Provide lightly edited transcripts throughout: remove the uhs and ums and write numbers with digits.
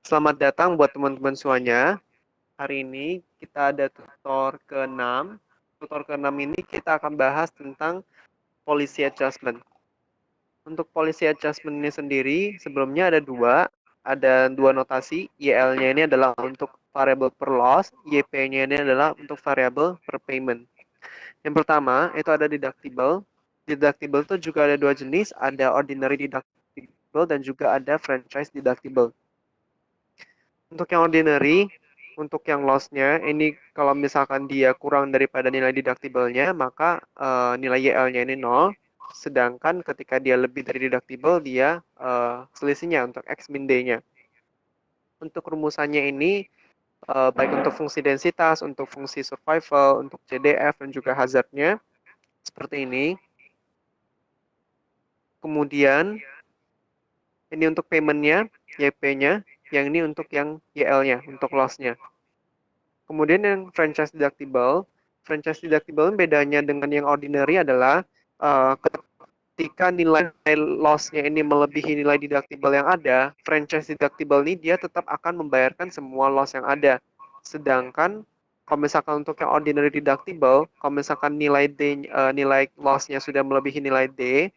Selamat datang buat teman-teman semuanya. Hari ini kita ada tutor ke-6. Tutor ke-6 ini kita akan bahas tentang policy adjustment. Untuk policy adjustment ini sendiri, sebelumnya ada dua notasi. YL-nya ini adalah untuk variable per loss, YP-nya ini adalah untuk variable per payment. Yang pertama, itu ada deductible. Deductible itu juga ada dua jenis, ada ordinary deductible dan juga ada franchise deductible. Untuk yang ordinary, untuk yang loss-nya, ini kalau misalkan dia kurang daripada nilai deductible-nya, maka nilai YL-nya ini 0. Sedangkan ketika dia lebih dari deductible, dia selisihnya untuk X min D-nya. Untuk rumusannya ini, baik untuk fungsi densitas, untuk fungsi survival, untuk CDF, dan juga hazard-nya, seperti ini. Kemudian, ini untuk payment-nya, YP-nya, yang ini untuk yang YL-nya, untuk loss-nya. Kemudian yang franchise deductible bedanya dengan yang ordinary adalah ketika nilai loss-nya ini melebihi nilai deductible yang ada, franchise deductible ini dia tetap akan membayarkan semua loss yang ada. Sedangkan kalau misalkan untuk yang ordinary deductible, kalau misalkan nilai loss-nya sudah melebihi nilai D,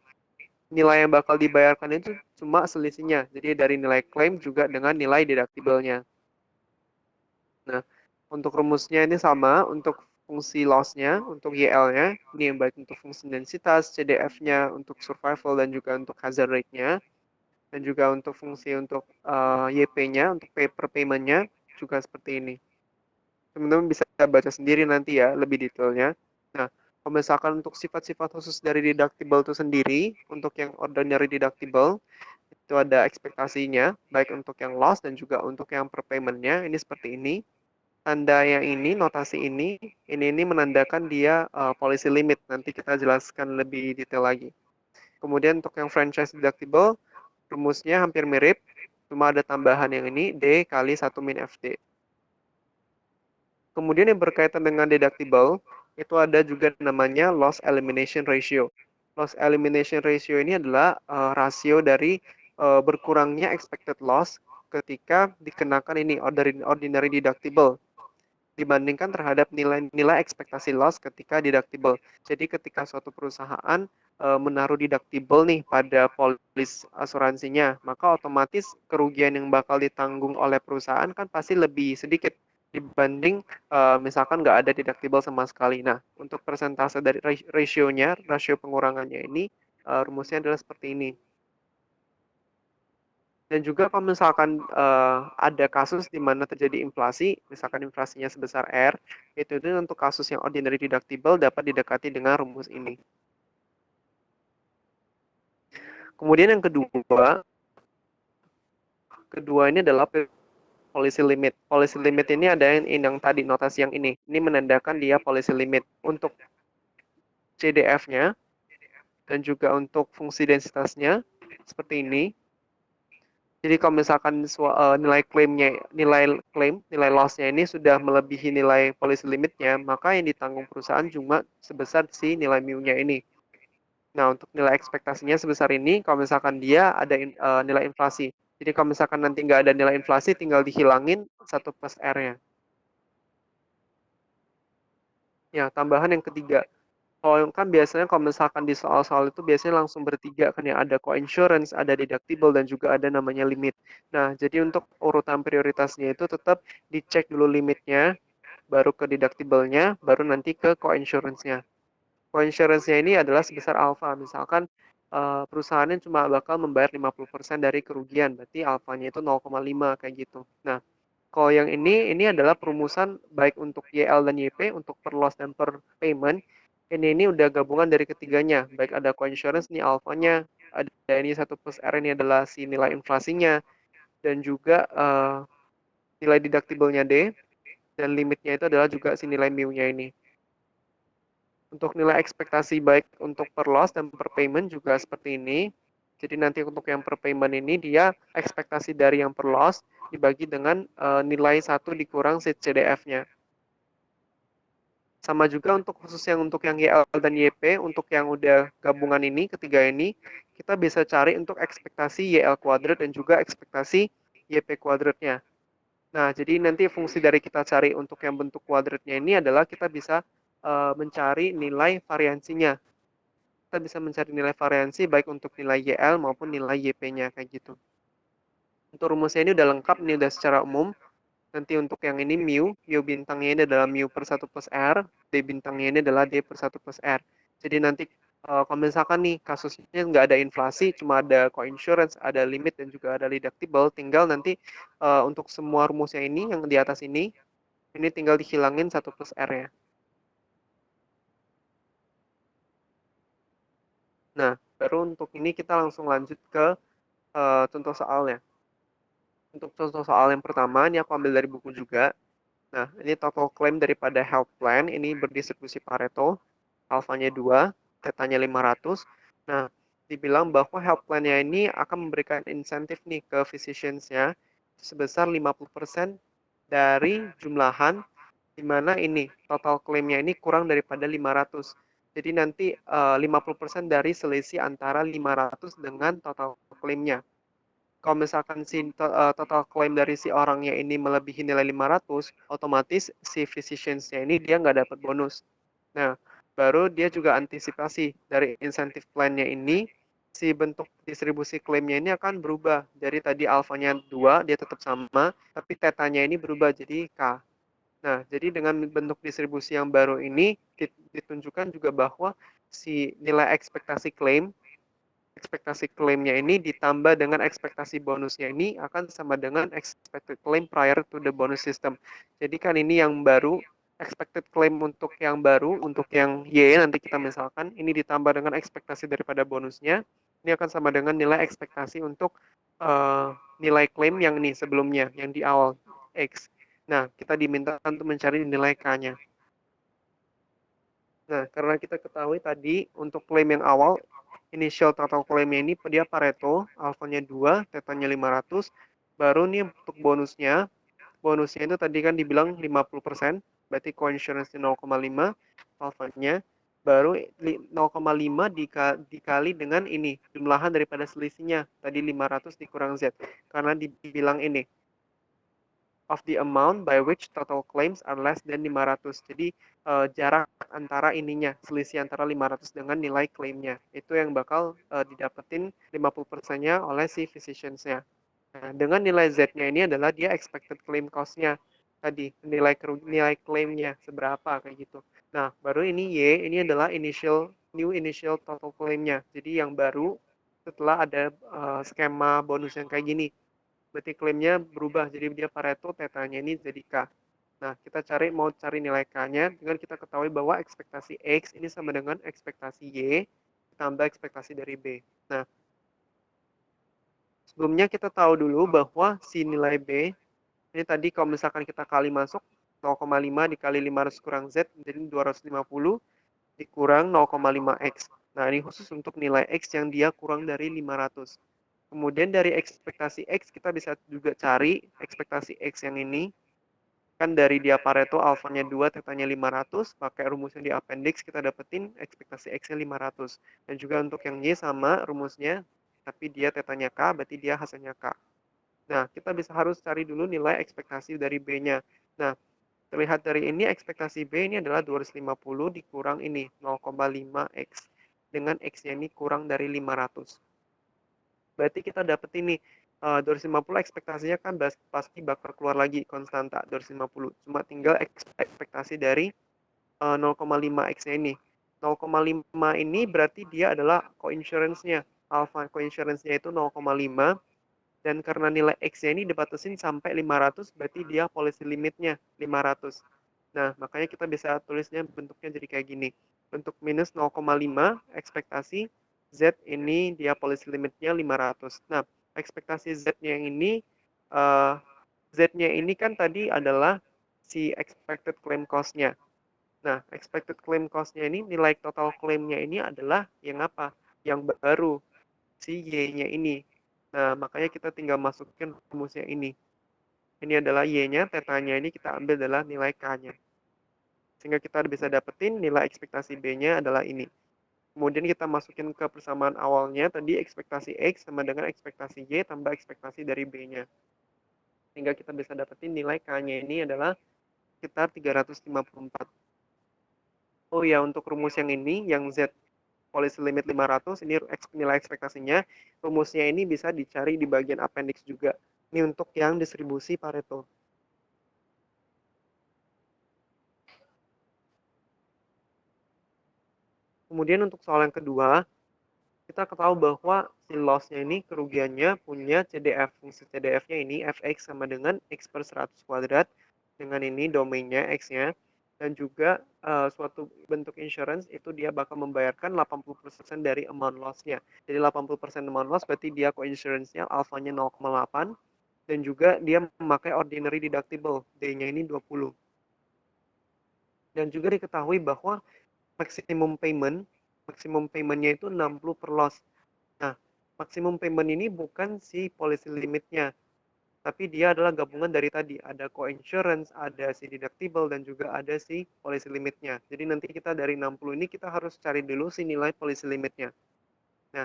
nilai yang bakal dibayarkan itu cuma selisihnya. Jadi dari nilai klaim juga dengan nilai deductible-nya. Nah, untuk rumusnya ini sama, untuk fungsi loss-nya, untuk YL-nya, ini yang baik untuk fungsi densitas, CDF-nya, untuk survival, dan juga untuk hazard rate-nya, dan juga untuk fungsi untuk YP-nya, untuk pay per payment-nya, juga seperti ini. Teman-teman bisa baca sendiri nanti ya, lebih detailnya. Nah, kalau misalkan untuk sifat-sifat khusus dari deductible itu sendiri, untuk yang ordinary deductible, itu ada ekspektasinya, baik untuk yang loss dan juga untuk yang per payment-nya, ini seperti ini. Tanda yang ini, notasi ini menandakan dia policy limit. Nanti kita jelaskan lebih detail lagi. Kemudian untuk yang franchise deductible, rumusnya hampir mirip, cuma ada tambahan yang ini, D kali 1 min FD. Kemudian yang berkaitan dengan deductible, itu ada juga namanya loss elimination ratio. Loss elimination ratio ini adalah rasio dari berkurangnya expected loss ketika dikenakan ini ordinary deductible dibandingkan terhadap nilai ekspektasi loss ketika deductible. Jadi ketika suatu perusahaan menaruh deductible nih pada polis asuransinya, maka otomatis kerugian yang bakal ditanggung oleh perusahaan kan pasti lebih sedikit dibanding misalkan nggak ada deductible sama sekali. Nah, untuk persentase dari rasio pengurangannya ini, rumusnya adalah seperti ini. Dan juga kalau misalkan ada kasus di mana terjadi inflasi, misalkan inflasinya sebesar R, itu untuk kasus yang ordinary deductible dapat didekati dengan rumus ini. Kemudian yang kedua ini adalah policy limit. Policy limit ini ada yang tadi notasi yang ini. Ini menandakan dia policy limit untuk CDF-nya dan juga untuk fungsi densitasnya seperti ini. Jadi kalau misalkan nilai loss-nya ini sudah melebihi nilai policy limitnya, maka yang ditanggung perusahaan cuma sebesar si nilai mu-nya ini. Nah, untuk nilai ekspektasinya sebesar ini, kalau misalkan dia ada nilai inflasi. Jadi kalau misalkan nanti nggak ada nilai inflasi, tinggal dihilangin 1 plus R-nya. Ya, tambahan yang ketiga. Kalau kan biasanya kalau misalkan di soal-soal itu biasanya langsung bertiga kan ya, ada co-insurance, ada deductible, dan juga ada namanya limit. Nah, jadi untuk urutan prioritasnya itu tetap dicek dulu limitnya, baru ke deductible-nya, baru nanti ke co-insurance-nya. Co-insurance-nya ini adalah sebesar alfa. Misalkan perusahaannya cuma bakal membayar 50% dari kerugian, berarti alfanya itu 0,5 kayak gitu. Nah, kalau yang ini adalah perumusan baik untuk YL dan YP, untuk per loss dan per payment. Ini udah gabungan dari ketiganya, baik ada coinsurance nih alfanya, ada ini 1 plus R ini adalah si nilai inflasinya, dan juga nilai deductible-nya D, dan limitnya itu adalah juga si nilai mu-nya ini. Untuk nilai ekspektasi baik untuk per loss dan per payment juga seperti ini. Jadi nanti untuk yang per payment ini dia ekspektasi dari yang per loss dibagi dengan nilai 1 dikurang si CDF-nya. Sama juga untuk yang YL dan YP, untuk yang udah gabungan ini, ketiga ini, kita bisa cari untuk ekspektasi YL kuadrat dan juga ekspektasi YP kuadratnya. Nah, jadi nanti fungsi dari kita cari untuk yang bentuk kuadratnya ini adalah kita bisa mencari nilai variansinya. Kita bisa mencari nilai variansi baik untuk nilai YL maupun nilai YP-nya kayak gitu. Untuk rumusnya ini udah lengkap, ini udah secara umum. Nanti untuk yang ini mu bintangnya ini adalah mu per 1 plus R, D bintangnya ini adalah D per 1 plus R. Jadi nanti kalau misalkan nih kasusnya nggak ada inflasi, cuma ada coinsurance, ada limit dan juga ada deductible, tinggal nanti untuk semua rumusnya ini yang di atas ini tinggal dihilangin 1 plus R ya. Nah, baru untuk ini kita langsung lanjut ke contoh soalnya. Untuk contoh soal yang pertama, ini aku ambil dari buku juga. Nah, ini total claim daripada health plan, ini berdistribusi Pareto, alfanya 2, tetanya 500. Nah, dibilang bahwa health plan-nya ini akan memberikan insentif nih ke physicians-nya sebesar 50% dari jumlahan, di mana ini total claim-nya ini kurang daripada 500. Jadi nanti 50% dari selisih antara 500 dengan total claim-nya. Kalau misalkan si total claim dari si orangnya ini melebihi nilai 500, otomatis si physicians-nya ini dia nggak dapat bonus. Nah, baru dia juga antisipasi dari insentif plan-nya ini, si bentuk distribusi klaimnya ini akan berubah. Dari tadi alfanya 2, dia tetap sama, tapi tetanya ini berubah jadi K. Nah, jadi dengan bentuk distribusi yang baru ini, ditunjukkan juga bahwa si nilai ekspektasi klaimnya ini ditambah dengan ekspektasi bonusnya ini akan sama dengan expected claim prior to the bonus system. Jadi kan ini yang baru, expected claim untuk yang baru, untuk yang Y nanti kita misalkan, ini ditambah dengan ekspektasi daripada bonusnya, ini akan sama dengan nilai ekspektasi untuk nilai klaim yang ini sebelumnya, yang di awal, X. Nah, kita diminta untuk mencari nilai K-nya. Nah, karena kita ketahui tadi untuk klaim yang awal, initial total claim-nya ini dia Pareto, alfanya 2, tetanya 500, baru nih untuk bonusnya itu tadi kan dibilang 50%, berarti coinsurance 0,5, alfanya, baru 0,5 dikali dengan ini, jumlahan daripada selisihnya, tadi 500 dikurang Z, karena dibilang ini, of the amount by which total claims are less than 500. Jadi jarak antara ininya, selisih antara 500 dengan nilai klaimnya. Itu yang bakal didapetin 50%-nya oleh si physicians-nya. Nah, dengan nilai Z-nya ini adalah dia expected claim cost-nya. Tadi, nilai klaimnya seberapa, kayak gitu. Nah, baru ini Y, ini adalah new initial total claim-nya. Jadi yang baru setelah ada skema bonus yang kayak gini. Berarti klaimnya berubah, jadi dia Pareto, tetanya ini jadi K. Nah, kita mau cari nilai K-nya dengan kita ketahui bahwa ekspektasi X ini sama dengan ekspektasi Y tambah ekspektasi dari B. Nah, sebelumnya kita tahu dulu bahwa si nilai B, ini tadi kalau misalkan kita kali masuk 0,5 dikali 500 kurang Z, jadi 250 dikurang 0,5X. Nah, ini khusus untuk nilai X yang dia kurang dari 500. Kemudian dari ekspektasi X kita bisa juga cari ekspektasi X yang ini. Kan dari dia Pareto alfanya 2, tetanya 500, pakai rumus yang di appendix kita dapetin ekspektasi X-nya 500. Dan juga untuk yang Y sama rumusnya, tapi dia tetanya K, berarti dia hasilnya K. Nah, kita harus cari dulu nilai ekspektasi dari B-nya. Nah, terlihat dari ini ekspektasi B ini adalah 250 dikurang ini 0,5X. Dengan X-nya ini kurang dari 500. Berarti kita dapat ini 250 ekspektasinya kan pasti bakal keluar lagi konstanta 250. Cuma tinggal ekspektasi dari 0,5 X-nya ini. 0,5 ini berarti dia adalah coinsurance-nya. Alpha coinsurance-nya itu 0,5 dan karena nilai X-nya ini dibatasin sampai 500 berarti dia policy limit-nya 500. Nah, makanya kita bisa tulisnya bentuknya jadi kayak gini. Bentuk minus 0,5 ekspektasi Z ini dia policy limitnya 500. Nah, ekspektasi Z-nya yang ini, Z-nya ini kan tadi adalah si expected claim cost-nya. Nah, expected claim cost-nya ini, nilai total claim-nya ini adalah yang apa? Yang baru, si Y-nya ini. Nah, makanya kita tinggal masukin rumusnya ini. Ini adalah Y-nya, tetanya ini kita ambil adalah nilai K-nya. Sehingga kita bisa dapetin nilai ekspektasi B-nya adalah ini. Kemudian kita masukin ke persamaan awalnya, tadi ekspektasi X sama dengan ekspektasi Y tambah ekspektasi dari B-nya. sehingga kita bisa dapetin nilai K-nya ini adalah sekitar 354. Oh ya, untuk rumus yang ini, yang Z policy limit 500, ini nilai ekspektasinya, rumusnya ini bisa dicari di bagian appendix juga. Ini untuk yang distribusi Pareto. Kemudian untuk soal yang kedua, kita ketahui bahwa si loss-nya ini kerugiannya punya CDF. Fungsi CDF-nya ini fx sama dengan x per 100 kuadrat. Dengan ini domainnya x-nya. Dan juga suatu bentuk insurance itu dia bakal membayarkan 80% dari amount loss-nya. Jadi 80% amount loss berarti dia co-insurance-nya alfanya 0,8. Dan juga dia memakai ordinary deductible. D-nya ini 20. Dan juga diketahui bahwa maximum payment-nya itu 60 per loss. Nah, maksimum payment ini bukan si policy limitnya, tapi dia adalah gabungan dari tadi. Ada co-insurance, ada si deductible, dan juga ada si policy limitnya. Jadi nanti kita dari 60 ini kita harus cari dulu si nilai policy limitnya. Nah,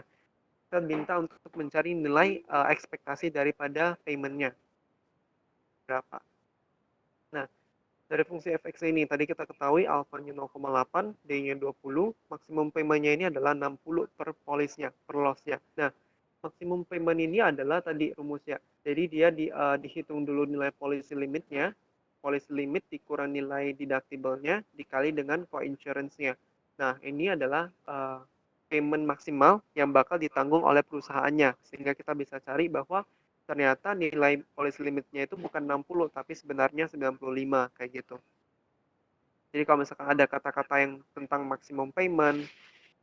kita minta untuk mencari nilai ekspektasi daripada paymentnya. Berapa? Nah, dari fungsi fx ini, tadi kita ketahui alfanya 0,8, D-nya 20, maksimum payment-nya ini adalah 60 per polisnya, per loss-nya. Nah, maksimum payment ini adalah tadi rumusnya. Jadi dia dihitung dulu nilai policy limitnya, policy limit dikurang nilai deductible-nya, dikali dengan co-insurance-nya. Nah, ini adalah payment maksimal yang bakal ditanggung oleh perusahaannya. Sehingga kita bisa cari bahwa ternyata nilai policy limitnya itu bukan 60 tapi sebenarnya 95 kayak gitu. Jadi kalau misalkan ada kata-kata yang tentang maximum payment,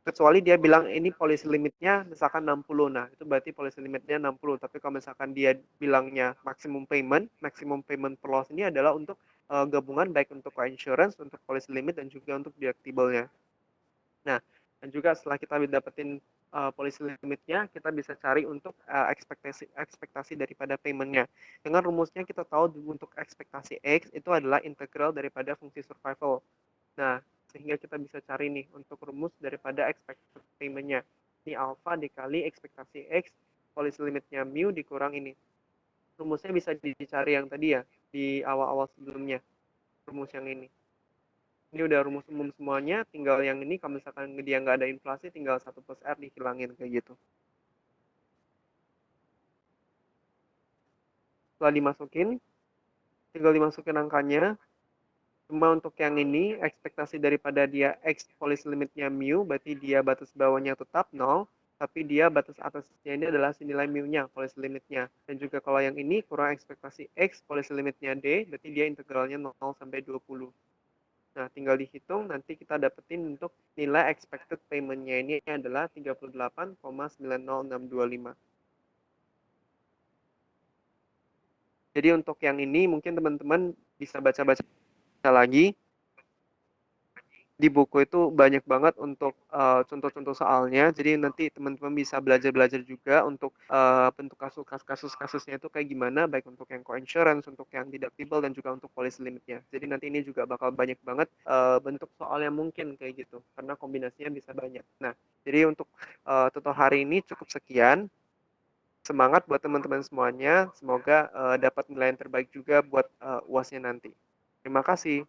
kecuali dia bilang ini policy limitnya misalkan 60, nah itu berarti policy limitnya 60. Tapi kalau misalkan dia bilangnya maximum payment per loss ini adalah untuk gabungan baik untuk co-insurance, untuk policy limit, dan juga untuk deductible-nya. Nah, dan juga setelah kita dapetin policy limitnya, kita bisa cari untuk ekspektasi daripada paymentnya. Dengan rumusnya kita tahu untuk ekspektasi X itu adalah integral daripada fungsi survival. Nah, sehingga kita bisa cari nih untuk rumus daripada expected paymentnya. Ini alpha dikali ekspektasi X, policy limitnya mu dikurang ini. Rumusnya bisa dicari yang tadi ya, di awal-awal sebelumnya, rumus yang ini. Ini udah rumus umum semuanya, tinggal yang ini kalau misalkan dia nggak ada inflasi, tinggal 1 plus R dihilangin kayak gitu. Setelah dimasukin, tinggal dimasukin angkanya. Cuma untuk yang ini, ekspektasi daripada dia X policy limitnya mu, berarti dia batas bawahnya tetap 0, tapi dia batas atasnya ini adalah si nilai mu-nya, policy limitnya. Dan juga kalau yang ini kurang ekspektasi X, policy limitnya D, berarti dia integralnya 0 sampai 20. Nah, tinggal dihitung, nanti kita dapetin untuk nilai expected payment-nya ini adalah 38,90625. Jadi untuk yang ini mungkin teman-teman bisa baca-baca lagi. Di buku itu banyak banget untuk contoh-contoh soalnya. Jadi nanti teman-teman bisa belajar-belajar juga untuk bentuk kasusnya itu kayak gimana, baik untuk yang co-insurance, untuk yang deductible, dan juga untuk policy limitnya. Jadi nanti ini juga bakal banyak banget bentuk soal yang mungkin kayak gitu, karena kombinasinya bisa banyak. Nah, jadi untuk tutorial hari ini cukup sekian. Semangat buat teman-teman semuanya. Semoga dapat nilai yang terbaik juga buat UASnya nanti. Terima kasih.